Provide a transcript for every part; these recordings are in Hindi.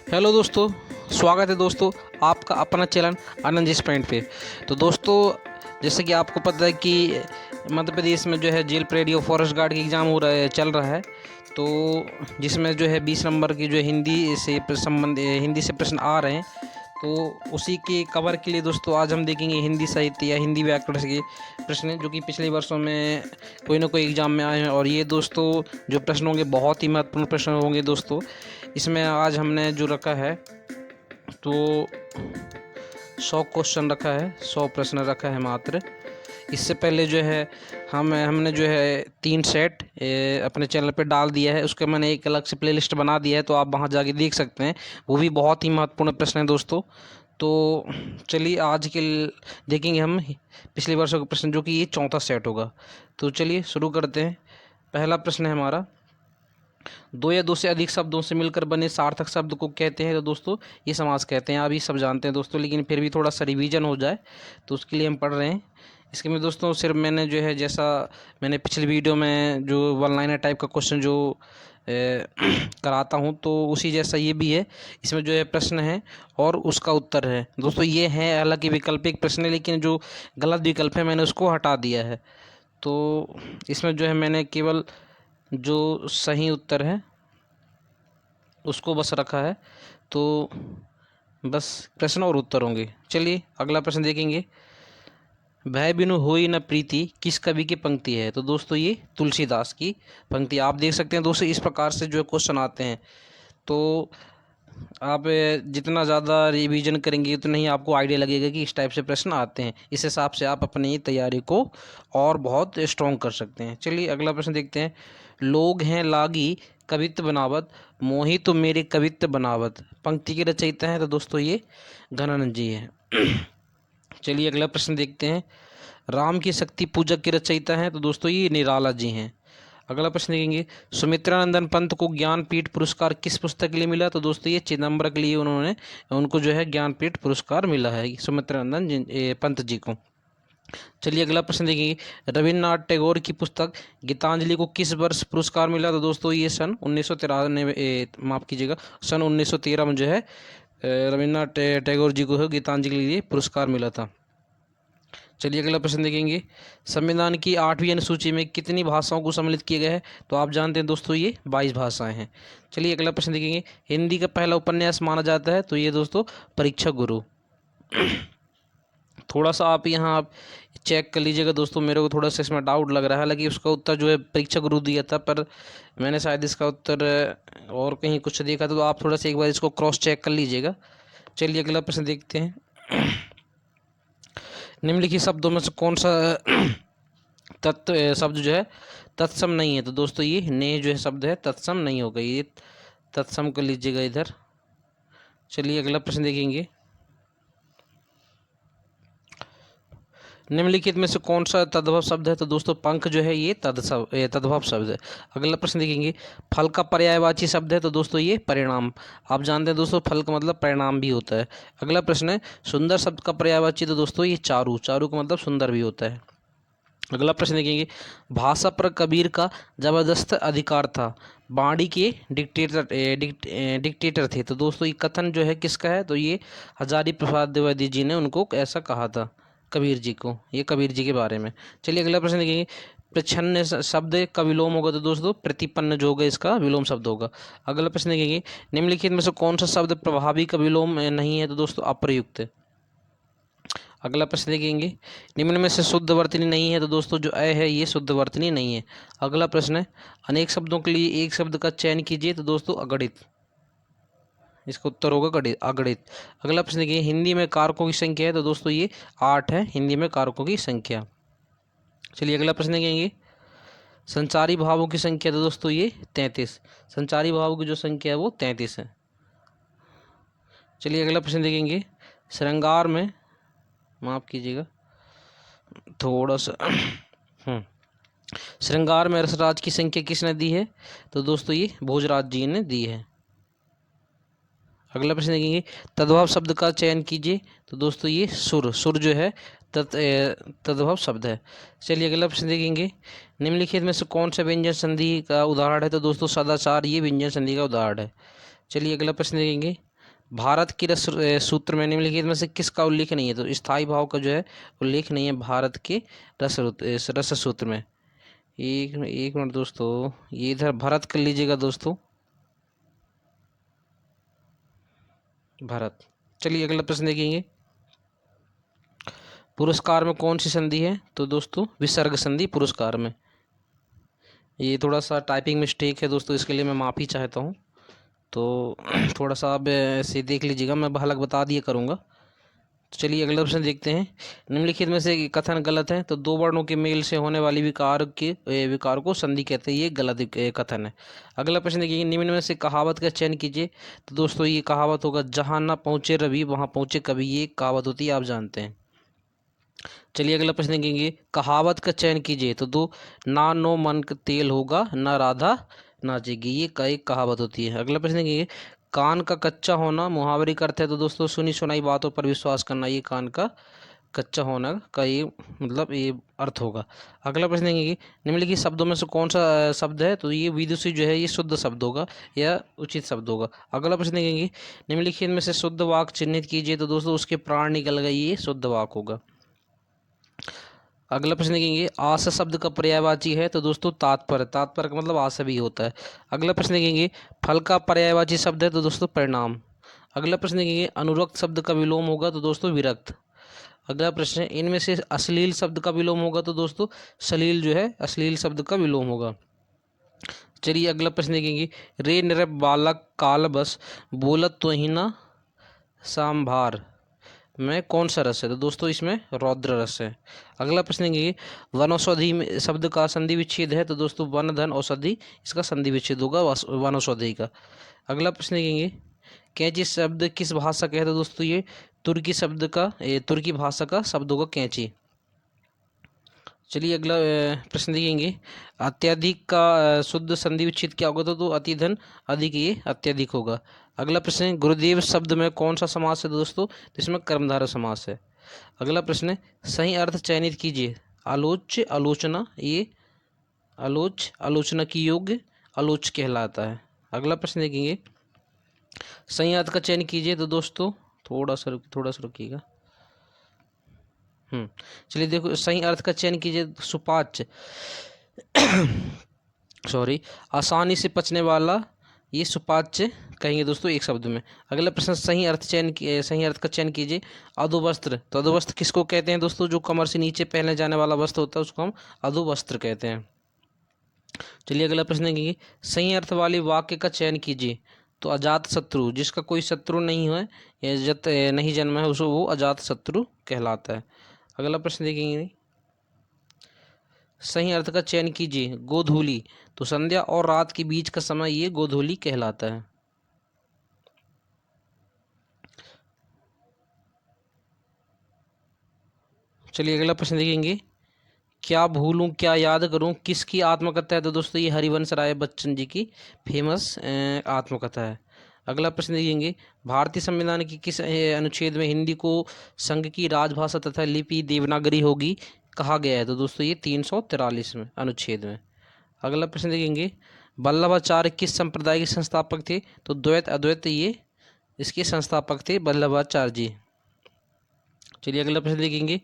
हेलो दोस्तों, स्वागत है दोस्तों आपका अपना चैनल आनंद जिस पॉइंट पे। तो दोस्तों, जैसे कि आपको पता है कि मध्य प्रदेश में जो है जेल परेड या फॉरेस्ट गार्ड की एग्ज़ाम हो रहा है, चल रहा है। तो जिसमें जो है 20 नंबर की जो हिंदी से प्रश्न आ रहे हैं। तो उसी के कवर के लिए दोस्तों आज हम देखेंगे हिंदी साहित्य या हिंदी व्याकरण के प्रश्न जो कि पिछले वर्षों में कोई ना कोई एग्ज़ाम में आए हैं। और ये दोस्तों जो प्रश्न होंगे बहुत ही महत्वपूर्ण प्रश्न होंगे दोस्तों। इसमें आज हमने जो रखा है तो 100 क्वेश्चन रखा है, 100 प्रश्न रखा है मात्र। इससे पहले जो है हमने जो है 3 सेट अपने चैनल पे डाल दिया है। उसका मैंने एक अलग से प्लेलिस्ट बना दिया है, तो आप वहाँ जाके देख सकते हैं। वो भी बहुत ही महत्वपूर्ण प्रश्न है दोस्तों। तो चलिए आज के देखेंगे हम पिछले वर्षों के प्रश्न, जो कि ये 4था सेट होगा। तो चलिए शुरू करते हैं। पहला प्रश्न है हमारा, दो या दो से अधिक शब्दों से मिलकर बने सार्थक शब्द को कहते हैं। तो दोस्तों ये समास कहते हैं। आप ये सब जानते हैं दोस्तों, लेकिन फिर भी थोड़ा सा रिवीजन हो जाए तो उसके लिए हम पढ़ रहे हैं। इसके में दोस्तों सिर्फ मैंने जो है, जैसा मैंने पिछली वीडियो में जो वन लाइनर टाइप का क्वेश्चन जो कराता हूँ, तो उसी जैसा ये भी है। इसमें जो है प्रश्न है और उसका उत्तर है दोस्तों। ये है हालांकि वैकल्पिक प्रश्न है, लेकिन जो गलत विकल्प है मैंने उसको हटा दिया है। तो इसमें जो है मैंने केवल जो सही उत्तर है उसको बस रखा है। तो बस प्रश्न और उत्तर होंगे। चलिए अगला प्रश्न देखेंगे। भय बिनु होई न प्रीति किस कवि की पंक्ति है? तो दोस्तों ये तुलसीदास की पंक्ति। आप देख सकते हैं दोस्तों, इस प्रकार से जो है क्वेश्चन आते हैं। तो आप जितना ज़्यादा रिवीजन करेंगे उतना ही आपको आइडिया लगेगा कि इस टाइप से प्रश्न आते हैं। इस हिसाब से आप अपनी तैयारी को और बहुत स्ट्रॉन्ग कर सकते हैं। चलिए अगला प्रश्न देखते हैं। लोग हैं लागी कवित्व बनावत, मोही तो मेरे कवित्व बनावत, पंक्ति के रचयिता हैं। तो दोस्तों ये घनानंद जी हैं। चलिए अगला प्रश्न देखते हैं। राम की शक्ति पूजक के रचयिता हैं। तो दोस्तों ये निराला जी हैं। अगला प्रश्न देखेंगे। सुमित्रानंदन पंत को ज्ञानपीठ पुरस्कार किस पुस्तक के लिए मिला? तो दोस्तों ये चिदम्बर के लिए उनको जो है ज्ञानपीठ पुरस्कार मिला है सुमित्रानंदन पंत जी को। चलिए अगला प्रश्न देखेंगे। रविन्द्रनाथ टैगोर की पुस्तक गीतांजलि को किस वर्ष पुरस्कार मिला? तो दोस्तों ये सन 1993 माफ़ कीजिएगा, सन 1913 में जो है रविन्द्रनाथ टैगोर जी को गीतांजलि के लिए पुरस्कार मिला था। चलिए अगला प्रश्न देखेंगे। संविधान की 8वीं अनुसूची में कितनी भाषाओं को सम्मिलित किया गया है? तो आप जानते हैं दोस्तों ये 22 भाषाएं हैं। चलिए अगला प्रश्न देखेंगे। हिंदी का पहला उपन्यास माना जाता है? तो ये दोस्तों परीक्षा गुरु। थोड़ा सा आप यहाँ आप चेक कर लीजिएगा दोस्तों, मेरे को थोड़ा सा इसमें डाउट लग रहा है। हालांकि उसका उत्तर जो है परीक्षा गुरु दिया था, पर मैंने शायद इसका उत्तर और कहीं कुछ देखा था। तो आप थोड़ा सा एक बार इसको क्रॉस चेक कर लीजिएगा। चलिए अगला प्रश्न देखते हैं। निम्नलिखित शब्दों में से कौन सा तत्व शब्द जो है तत्सम नहीं है? तो दोस्तों ये ने जो है शब्द है तत्सम नहीं होगा, ये तत्सम कर लीजिएगा इधर। चलिए अगला प्रश्न देखेंगे। निम्नलिखित में से कौन सा तद्भव शब्द है? तो दोस्तों पंख जो है ये तद्भव शब्द है। अगला प्रश्न देखेंगे। फल का पर्यायवाची शब्द है? तो दोस्तों ये परिणाम। आप जानते हैं दोस्तों फल का मतलब परिणाम भी होता है। अगला प्रश्न है। सुंदर शब्द का पर्यायवाची? तो दोस्तों ये चारू। चारू का मतलब सुंदर भी होता है। अगला प्रश्न देखेंगे। भाषा पर कबीर का जबरदस्त अधिकार था, बाणी के डिक्टेटर थे। तो दोस्तों ये कथन जो है किसका है? तो ये हजारी प्रसाद द्विवेदी जी ने उनको ऐसा कहा था, कबीर जी को। ये कबीर जी के बारे में। चलिए अगला प्रश्न देखेंगे। प्रच्छन्न शब्द का विलोम होगा? तो दोस्तों प्रतिपन्न जो होगा इसका विलोम शब्द होगा। अगला प्रश्न देखेंगे। निम्नलिखित में से कौन सा शब्द प्रभावी का विलोम नहीं है? तो दोस्तों अप्रयुक्त। अगला प्रश्न देखेंगे। निम्न में से शुद्ध वर्तनी नहीं है? तो दोस्तों जो अ है ये शुद्ध वर्तनी नहीं है। अगला प्रश्न है। अनेक शब्दों के लिए एक शब्द का चयन कीजिए? तो दोस्तों अगणित। इसका उत्तर होगा अगणित। अगला प्रश्न देखिए। हिंदी में कारकों की संख्या है? तो दोस्तों ये 8 है हिंदी में कारकों की संख्या। चलिए अगला प्रश्न देखेंगे। संचारी भावों की संख्या? तो दोस्तों ये 33। संचारी भावों की जो संख्या है वो 33 है। चलिए अगला प्रश्न देखेंगे। श्रृंगार में, माफ़ कीजिएगा थोड़ा सा श्रृंगार में रसराज की संख्या किसने दी है? तो दोस्तों ये भोजराज जी ने दी है। अगला प्रश्न देखेंगे। तद्भव शब्द का चयन कीजिए? तो दोस्तों ये सुर जो है तद्भव शब्द है। चलिए अगला प्रश्न देखेंगे। निम्नलिखित में से कौन सा व्यंजन संधि का उदाहरण है? तो दोस्तों सदाचार ये व्यंजन संधि का उदाहरण है। चलिए अगला प्रश्न देखेंगे। भारत की रस सूत्र में निम्नलिखित में से किसका उल्लेख नहीं है? तो स्थायी भाव का जो है उल्लेख नहीं है भारत के रस सूत्र में। एक मिनट दोस्तों, ये इधर भारत कर लीजिएगा दोस्तों, भारत। चलिए अगला प्रश्न देखेंगे। पुरस्कार में कौन सी संधि है? तो दोस्तों विसर्ग संधि पुरस्कार में। ये थोड़ा सा टाइपिंग मिस्टेक है दोस्तों, इसके लिए मैं माफ़ी चाहता हूँ। तो थोड़ा सा आप ऐसे देख लीजिएगा, मैं हालांकि बता दिया करूँगा। तो चलिए अगला प्रश्न देखते हैं। निम्नलिखित में से कथन गलत है। तो दो वर्णों के मेल से होने वाली विकार को संधि कहते हैं, ये गलत कथन है। अगला प्रश्न देखिए, निम्न में से कहावत का चयन कीजिए। तो दोस्तों ये कहावत होगा, जहाँ ना पहुँचे रवि वहाँ पहुँचे कवि। ये कहावत होती है, आप जानते हैं। चलिए अगला प्रश्न देखेंगे, कहावत का चयन कीजिए। तो दो, ना नो मन का तेल होगा ना राधा नाचेगी। ये एक कहावत होती है। अगला प्रश्न देखेंगे, कान का कच्चा होना मुहावरे का अर्थ है। तो दोस्तों सुनी सुनाई बातों पर विश्वास करना, ये कान का कच्चा होना का ये मतलब ये अर्थ होगा। अगला प्रश्न देखेंगे, निम्नलिखित शब्दों में से कौन सा शब्द है? तो ये विदुषी जो है ये शुद्ध शब्द होगा या उचित शब्द होगा। अगला प्रश्न देखेंगे, निम्नलिखित में से शुद्ध वाक्य चिन्हित कीजिए। तो दोस्तों उसके प्राण निकल गए, ये शुद्ध वाक्य होगा। अगला प्रश्न देखेंगे, आस शब्द का पर्यायवाची है। तो दोस्तों तात्पर्य, तात्पर्य का मतलब आस भी होता है। अगला प्रश्न देखेंगे, फल का पर्यायवाची शब्द है। तो दोस्तों परिणाम। अगला प्रश्न देखेंगे, अनुरक्त शब्द का विलोम होगा। तो दोस्तों विरक्त। अगला प्रश्न है, इनमें से अश्लील शब्द का विलोम होगा। तो दोस्तों श्लील जो है अश्लील शब्द का विलोम होगा। चलिए अगला प्रश्न देखेंगे, रे निरप बालक काल बस बोलत तो ही ना सांभार में कौन सा रस है? तो दोस्तों इसमें रौद्र रस है। अगला प्रश्न देखेंगे, वनौषधि में शब्द का संधि विच्छेद है। तो दोस्तों वन धन औषधि, इसका संधि विच्छेद होगा वनौषधि का। अगला प्रश्न देखेंगे, कैंची शब्द किस भाषा का है? तो दोस्तों ये तुर्की भाषा का शब्द होगा कैंची। चलिए अगला प्रश्न देखेंगे, अत्यधिक का शुद्ध संधि विच्छेद क्या होगा? तो अति धन अधिक, ये अत्यधिक होगा। अगला प्रश्न है, गुरुदेव शब्द में कौन सा समास है? दोस्तों तो इसमें कर्मधारय समास है। अगला प्रश्न है, सही अर्थ चयनित कीजिए। आलोच्य आलोचना, ये आलोचना की योग्य आलोच्य कहलाता है। अगला प्रश्न देखेंगे, सही अर्थ का चयन कीजिए। तो दोस्तों थोड़ा सा रुकिएगा। चलिए देखो, सही अर्थ का चयन कीजिए। सुपाच्य सॉरी, आसानी से पचने वाला, ये सुपाच्य कहेंगे दोस्तों एक शब्द में। अगला प्रश्न, सही अर्थ का चयन कीजिए। अधोवस्त्र, तो अधोवस्त्र किसको कहते हैं? दोस्तों जो कमर से नीचे पहने जाने वाला वस्त्र होता है उसको हम अधोवस्त्र कहते हैं। चलिए अगला प्रश्न देखेंगे, सही अर्थ वाले वाक्य का चयन कीजिए। तो अजात शत्रु, जिसका कोई शत्रु नहीं है या नहीं जन्मा है उसको वो अजात शत्रु कहलाता है। अगला प्रश्न देखेंगे, सही अर्थ का चयन कीजिए। गोधूली, तो संध्या और रात के बीच का समय, ये गोधूली कहलाता है। चलिए अगला प्रश्न देखेंगे, क्या भूलूं क्या याद करूं किसकी आत्मकथा है? तो दोस्तों ये हरिवंश राय बच्चन जी की फेमस आत्मकथा है। अगला प्रश्न देखेंगे, भारतीय संविधान की किस अनुच्छेद में हिंदी को संघ की राजभाषा तथा लिपि देवनागरी होगी कहा गया है? तो दोस्तों ये 343 में अनुच्छेद में। अगला प्रश्न देखेंगे, वल्लभाचार्य किस संप्रदाय के संस्थापक थे? तो द्वैत अद्वैत, ये इसके संस्थापक थे वल्लभाचार्य जी। चलिए अगला प्रश्न देखेंगे,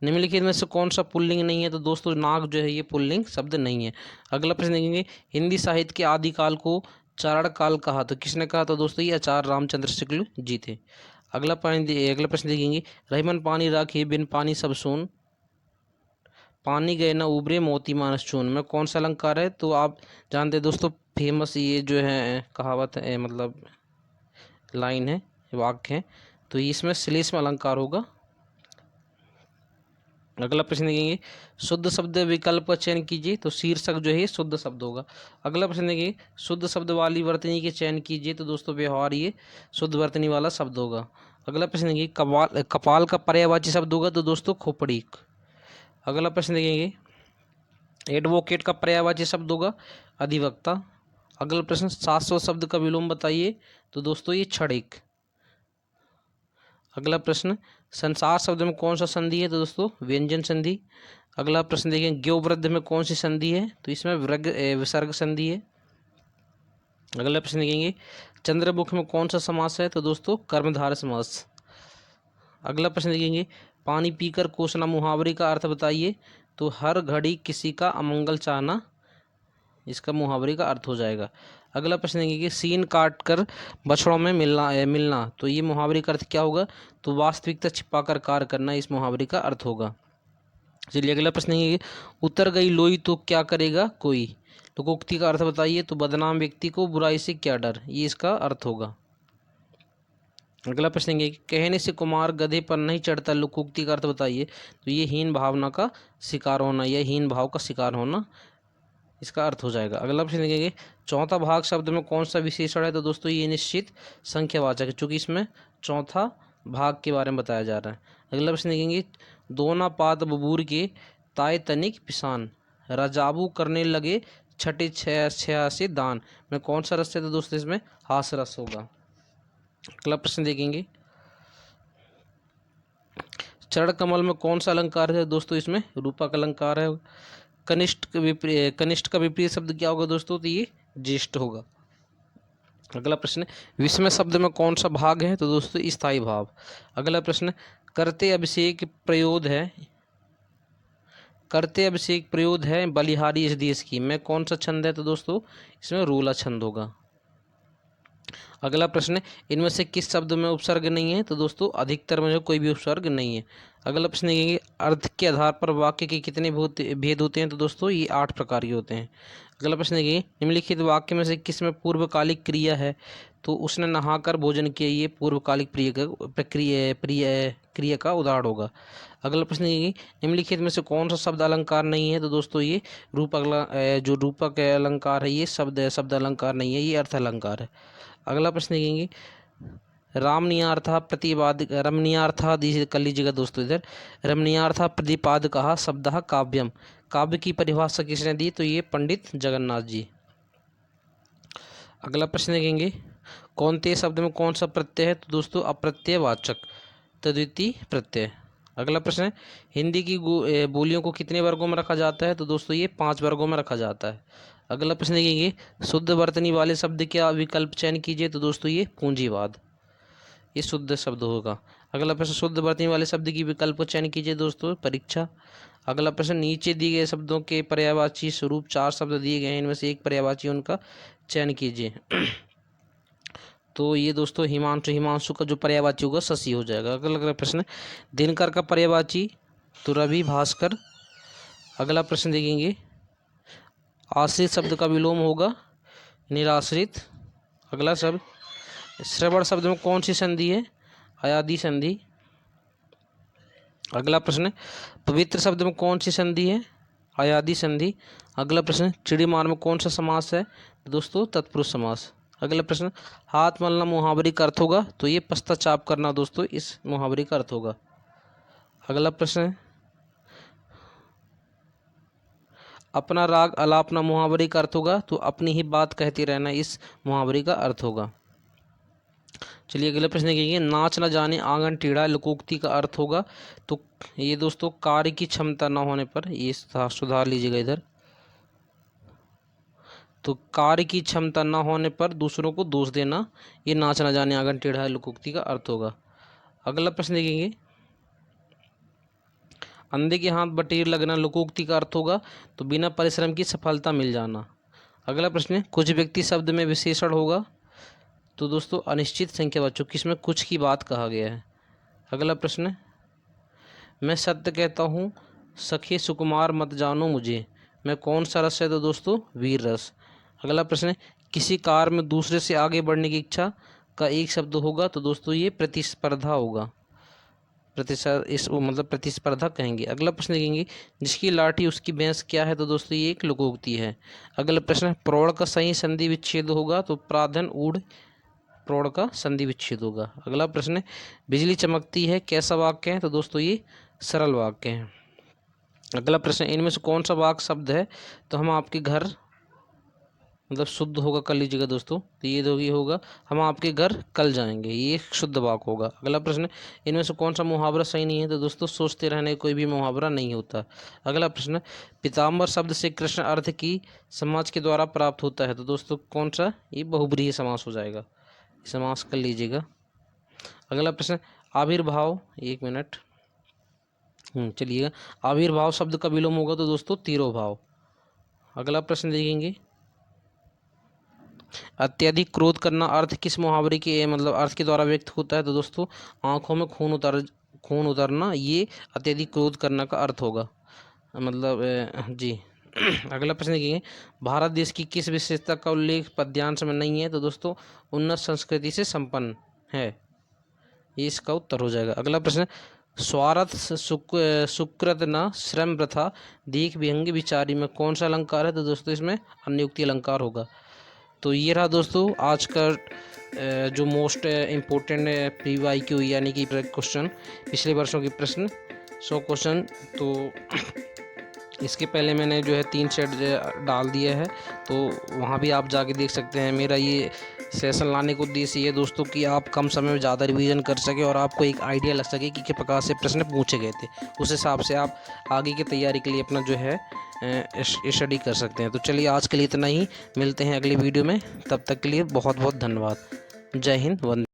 निम्नलिखित में से कौन सा पुल्लिंग नहीं है? तो दोस्तों नाग जो है ये पुल्लिंग शब्द नहीं है। अगला प्रश्न देखेंगे, हिंदी साहित्य के आदिकाल को चारण काल कहा। तो किसने कहा? तो दोस्तों ये आचार्य रामचंद्र शुक्ल जी थे। अगला प्रश्न देखेंगे, रहीमन पानी राखी बिन पानी सब सून, पानी गए न उबरे मोती मानस चून में कौन सा अलंकार है? तो आप जानते हैं दोस्तों, फेमस ये जो है कहावत है, मतलब लाइन है, वाक्य है। तो इसमें श्लेष में अलंकार होगा। अगला प्रश्न देखेंगे, शुद्ध शब्द विकल्प का चयन कीजिए। तो शीर्षक जो है शुद्ध शब्द होगा। अगला प्रश्न देखेंगे, शुद्ध शब्द वाली वर्तनी के चयन कीजिए। तो दोस्तों व्यवहार, ये शुद्ध वर्तनी वाला शब्द होगा। अगला प्रश्न देखेंगे, कपाल का पर्यायवाची शब्द होगा। तो दोस्तों खोपड़ी। अगला प्रश्न देखेंगे, एडवोकेट का पर्यायवाची शब्द होगा अधिवक्ता। अगला प्रश्न, शाश्वत शब्द का विलोम बताइए। तो दोस्तों ये क्षणिक। अगला प्रश्न, संसार शब्द में कौन सा संधि है? तो दोस्तों व्यंजन संधि। अगला प्रश्न देखें, ज्ञो वृद्ध में कौन सी संधि है? तो इसमें विसर्ग संधि है। अगला प्रश्न देखेंगे चंद्रमुख में कौन सा समास है, तो दोस्तों कर्मधारय समास। अगला प्रश्न देखेंगे पानी पीकर कोसना मुहावरे का अर्थ बताइए, तो हर घड़ी किसी का अमंगल चाहना इसका मुहावरे का अर्थ हो जाएगा। अगला प्रश्न देखेंगे कि सीन काट कर बछड़ों में मिलना, तो ये मुहावरे का अर्थ क्या होगा, तो वास्तविकता छिपाकर कार्य करना इस मुहावरे का अर्थ होगा। चलिए अगला प्रश्न है उतर गई लोई तो क्या करेगा कोई, लोकोक्ति का अर्थ बताइए, तो बदनाम व्यक्ति को बुराई से क्या डर, ये इसका अर्थ होगा। अगला प्रश्न है कहने से कुमार गधे पर नहीं चढ़ता, लोकोक्ति का अर्थ बताइए, तो ये हीन भावना का शिकार होना या हीन भाव का शिकार होना इसका अर्थ हो जाएगा। अगला प्रश्न देखेंगे चौथा भाग शब्द में कौन सा विशेषण है, तो दोस्तों ये निश्चित संख्यावाचक है, चूंकि इसमें चौथा भाग के बारे में बताया जा रहा है। अगला प्रश्न देखेंगे दोना पात बबूर के ताय तनिक पिसान, रजाबू करने लगे छठे छह से दान में कौन सा रस है, तो दोस्तों इसमें हास रस होगा। अगला प्रश्न देखेंगे चरण कमल में कौन सा अलंकार है, दोस्तों इसमें रूपक अलंकार है। कनिष्ठ का विपरीत शब्द क्या होगा दोस्तों, तो ये ज्येष्ठ होगा। अगला प्रश्न विस्मय शब्द में कौन सा भाग है, तो दोस्तों स्थायी भाव। अगला प्रश्न करते अभिषेक प्रयोद है बलिहारी इस देश की में कौन सा छंद है, तो दोस्तों इसमें रूला छंद होगा। अगला प्रश्न इनमें से किस शब्द में उपसर्ग नहीं है, तो दोस्तों अधिकतर में जो कोई भी उपसर्ग नहीं है। अगला प्रश्न ये अर्थ के आधार पर वाक्य के कितने भेद होते हैं, तो दोस्तों ये 8 प्रकार के होते हैं। अगला प्रश्न ये निम्नलिखित वाक्य में से किस में पूर्वकालिक क्रिया है, तो उसने नहाकर भोजन किया, ये पूर्वकालिक क्रिया का उदाहरण होगा। अगला प्रश्न ये निम्नलिखित में से कौन सा शब्द अलंकार नहीं है, तो दोस्तों ये जो रूपक अलंकार है ये शब्द अलंकार नहीं है, ये अर्थ अलंकार है। अगला प्रश्न देखेंगे रमणीयार्था कर लीजिएगा दोस्तों इधर रमणीयार्था प्रतिपाद कहा शब्द काव्यम, काव्य की परिभाषा किसने दी, तो ये पंडित जगन्नाथ जी। अगला प्रश्न देखेंगे कौनते शब्द में कौन सा प्रत्यय है, तो दोस्तों अप्रत्ययवाचक तद्वितीय प्रत्यय। अगला प्रश्न हिंदी की बोलियों को कितने वर्गों में रखा जाता है, तो दोस्तों ये 5 वर्गों में रखा जाता है। अगला प्रश्न देखेंगे शुद्ध वर्तनी वाले शब्द क्या विकल्प चयन कीजिए, तो दोस्तों ये पूंजीवाद, ये शुद्ध शब्द होगा। अगला प्रश्न शुद्ध वर्तनी वाले शब्द की विकल्प को चयन कीजिए, दोस्तों परीक्षा। अगला प्रश्न नीचे दिए गए शब्दों के पर्यायवाची स्वरूप 4 शब्द दिए गए हैं, इनमें से एक पर्यायवाची उनका चयन कीजिए। तो ये दोस्तों हिमांशु का जो पर्यायवाची होगा शशि हो जाएगा। अगला प्रश्न दिनकर का पर्यायवाची, तो रवि भास्कर। अगला प्रश्न देखेंगे आश्रित शब्द का विलोम होगा निराश्रित। अगला शब्द श्रवण शब्द में कौन सी संधि है, अयादि संधि। अगला प्रश्न पवित्र शब्द में कौन सी संधि है, अयादि संधि। अगला प्रश्न चिड़ीमार में कौन सा समास है, दोस्तों तत्पुरुष समास। अगला प्रश्न हाथ मलना मुहावरे का अर्थ होगा, तो ये पश्चाताप करना दोस्तों इस मुहावरे का अर्थ होगा। अगला प्रश्न अपना राग अलापना मुहावरे का अर्थ होगा, तो अपनी ही बात कहते रहना इस मुहावरे का अर्थ होगा। चलिए अगला प्रश्न देखिए नाच न जाने आंगन टेढ़ा लोकोक्ति का अर्थ होगा, तो ये दोस्तों कार्य की क्षमता न होने पर, ये सुधार लीजिएगा इधर, तो कार्य की क्षमता न होने पर दूसरों को दोष देना, ये नाच न जाने आंगन टेढ़ा लोकोक्ति का अर्थ होगा। अगला प्रश्न देखेंगे अंधे के हाथ बटेर लगना लोकोक्ति का अर्थ होगा, तो बिना परिश्रम की सफलता मिल जाना। अगला प्रश्न कुछ व्यक्ति शब्द में विशेषण होगा, तो दोस्तों अनिश्चित संख्यावाचक, किसमें कुछ की बात कहा गया है। अगला प्रश्न मैं सत्य कहता हूँ सखे सुकुमार मत जानो मुझे, मैं कौन सा रस है, तो दोस्तों वीर रस। अगला प्रश्न किसी कार्य में दूसरे से आगे बढ़ने की इच्छा का एक शब्द होगा, तो दोस्तों ये प्रतिस्पर्धा होगा, प्रतिस्पर्धा कहेंगे। अगला प्रश्न देखेंगे जिसकी लाठी उसकी भैंस क्या है, तो दोस्तों ये एक लोकोक्ति है। अगला प्रश्न प्रौढ़ का सही संधि विच्छेद होगा, तो प्राधन ऊढ़ प्रौढ़ का संधि विच्छेद होगा। अगला प्रश्न बिजली चमकती है कैसा वाक्य है, तो दोस्तों ये सरल वाक्य है। अगला प्रश्न इनमें से कौन सा वाक्य शब्द है, तो हम आपके घर मतलब शुद्ध होगा कल लीजिएगा दोस्तों, तो ये दोगी होगा हम आपके घर कल जाएंगे, ये एक शुद्ध वाक्य होगा। अगला प्रश्न, इनमें से कौन सा मुहावरा सही नहीं है? तो दोस्तों सोचते रहने कोई भी मुहावरा नहीं होता। अगला प्रश्न, पीताम्बर शब्द से कृष्ण अर्थ की समाज के द्वारा प्राप्त होता है, तो दोस्तों कौन सा? ये बहुब्रीहि समास हो जाएगा, समास कर लीजिएगा। अगला प्रश्न, आविर्भाव, एक मिनट, चलिएगा, आविर्भाव शब्द का विलोम होगा तो दोस्तों तिरोभाव। अगला प्रश्न देखेंगे, अत्यधिक क्रोध करना अर्थ किस मुहावरे के मतलब अर्थ के द्वारा व्यक्त होता है? तो दोस्तों आंखों में खून उतरना, ये अत्यधिक क्रोध करना का अर्थ होगा, मतलब जी। अगला प्रश्न देखेंगे, भारत देश की किस विशेषता का उल्लेख पद्यांश में नहीं है? तो दोस्तों उन्नत संस्कृति से संपन्न है, ये इसका उत्तर हो जाएगा। अगला प्रश्न, स्वार्थ सुकृत न श्रम प्रथा दीख विहंग विचारी में कौन सा अलंकार है? तो दोस्तों इसमें अन्योक्ति अलंकार होगा। तो ये रहा दोस्तों आज का जो मोस्ट इम्पोर्टेंट PYQ यानी कि क्वेश्चन, पिछले वर्षों के प्रश्न 100 क्वेश्चन। तो इसके पहले मैंने जो है 3 सेट डाल दिया है, तो वहाँ भी आप जाके देख सकते हैं। मेरा ये सेशन लाने का उद्देश्य ये दोस्तों कि आप कम समय में ज़्यादा रिवीजन कर सके और आपको एक आइडिया लग सके कि किस प्रकार से प्रश्न पूछे गए थे, उस हिसाब से आप आगे की तैयारी के लिए अपना जो है स्टडी कर सकते हैं। तो चलिए आज के लिए इतना ही, मिलते हैं अगली वीडियो में, तब तक के लिए बहुत बहुत धन्यवाद। जय हिंद, वंदे।